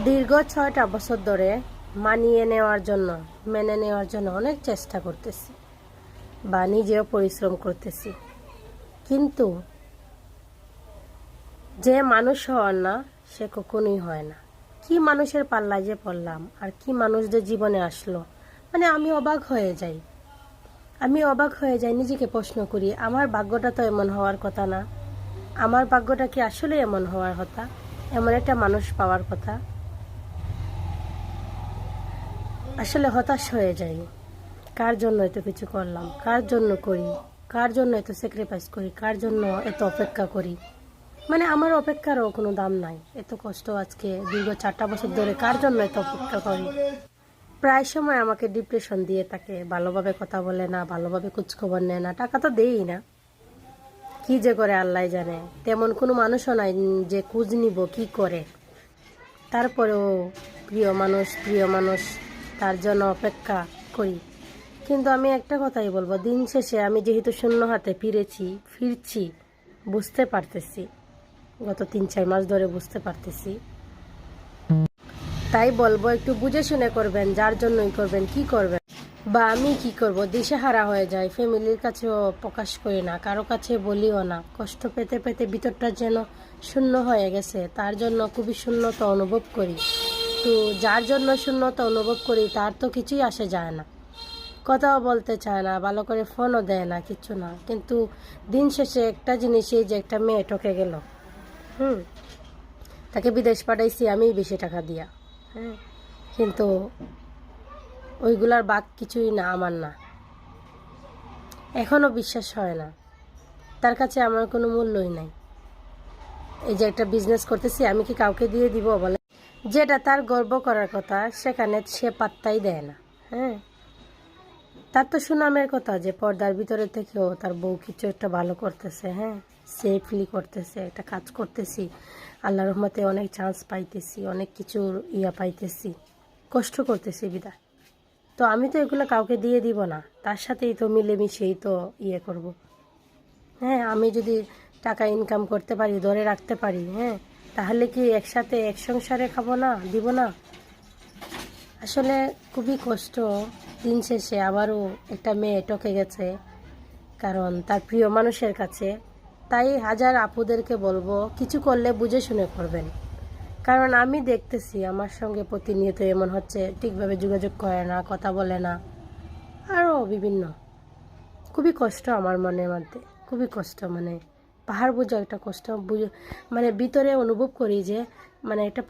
দীর্ঘ ৬টা বছর ধরে মানিয়ে নেওয়ার জন্য, মেনে নেওয়ার জন্য অনেক চেষ্টা করতেছি বা নিজেও পরিশ্রম করতেছি, কিন্তু যে মানুষ হওয়ার না সে কখনোই হয় না। কি মানুষের পাল্লায় যে পড়লাম, আর কি মানুষদের জীবনে আসলো, মানে আমি অবাক হয়ে যাই। নিজেকে প্রশ্ন করি, আমার ভাগ্যটা তো এমন হওয়ার কথা না। আমার ভাগ্যটা কি আসলে এমন হওয়ার কথা? এমন একটা মানুষ পাওয়ার কথা? আসলে হতাশ হয়ে যাই। কার জন্য এত কিছু করলাম, কার জন্য করি, কার জন্য এত স্যাক্রিফাইস করি, কার জন্য এত অপেক্ষা করি। মানে আমার অপেক্ষারও কোনো দাম নাই। এত কষ্ট আজকে দীর্ঘ 4টা বছর ধরে কার জন্য এত অপেক্ষা করি। প্রায় সময় আমাকে ডিপ্রেশন দিয়ে থাকে, ভালোভাবে কথা বলে না, ভালোভাবে খোঁজখবর নেয় না, টাকা তো দেই না। কি যে করে আল্লাহ জানে। তেমন কোনো মানুষও নাই যে খোঁজ নিব কি করে। তারপরেও প্রিয় মানুষ তার জন্য অপেক্ষা করি। কিন্তু আমি একটা কথাই বলবো, দিন শেষে আমি যেহেতু শূন্য হাতে ফিরছি, বুঝতে পারতেছি, গত 3-4 মাস ধরে বুঝতে পারতেছি। তাই বলবো, একটু বুঝে শুনে করবেন, যার জন্যই করবেন, কি করবেন বা আমি কি করব। দিশেহারা হয়ে যায়, ফ্যামিলির কাছেও প্রকাশ করি না, কারো কাছে বলিও না। কষ্ট পেতে পেতে ভিতরটা যেন শূন্য হয়ে গেছে, তার জন্য খুবই শূন্যতা অনুভব করি। তো যার জন্য শূন্যতা অনুভব করি তার তো কিছুই আসে যায় না, কথাও বলতে চায় না, ভালো করে ফোনও দেয় না, কিছু না। কিন্তু দিন শেষে একটা জিনিসই, যে একটা মেয়ে ঠকে গেল, তাকে বিদেশ পাঠাইছি আমি বেশি টাকা দিয়া, কিন্তু ওইগুলার বাদ কিছুই না, আমার না। এখনও বিশ্বাস হয় না, তার কাছে আমার কোনো মূল্যই নাই। এই যে একটা বিজনেস করতেছি, আমি কি কাউকে দিয়ে দিব বলে? যেটা তার গর্ব করার কথা সেখানে সে পাত্তাই দেয় না। তার তো সুনামের কথা যে পর্দার ভিতরে থেকেও তার বউ কিছু একটা ভালো করতেছে, সেফলি করতেছে, একটা কাজ করতেছি, আল্লাহর রহমতে অনেক চান্স পাইতেছি, অনেক কিছুর পাইতেছি, কষ্ট করতেছি বিদায়। তো আমি তো এগুলো কাউকে দিয়ে দিব না, তার সাথেই তো মিলেমিশেই তো করব। আমি যদি টাকা ইনকাম করতে পারি, ধরে রাখতে পারি, তাহলে কি একসাথে এক সংসারে খাবো না, দিব না? আসলে খুবই কষ্ট। দিন শেষে আবারও একটা মেয়ে টকে গেছে, কারণ তার প্রিয় মানুষের কাছে। তাই হাজার আপুদেরকে বলবো, কিছু করলে বুঝে শুনে করবেন। কারণ আমি দেখতেছি আমার সঙ্গে প্রতিনিয়ত এমন হচ্ছে, ঠিকভাবে যোগাযোগ করে না, কথা বলে না, আরও বিভিন্ন। খুবই কষ্ট আমার মনের মধ্যে, খুবই কষ্ট। মানে পাহাড় বোঝা একটা কষ্ট, মানে ভিতরে অনুভব করি যে মানে একটা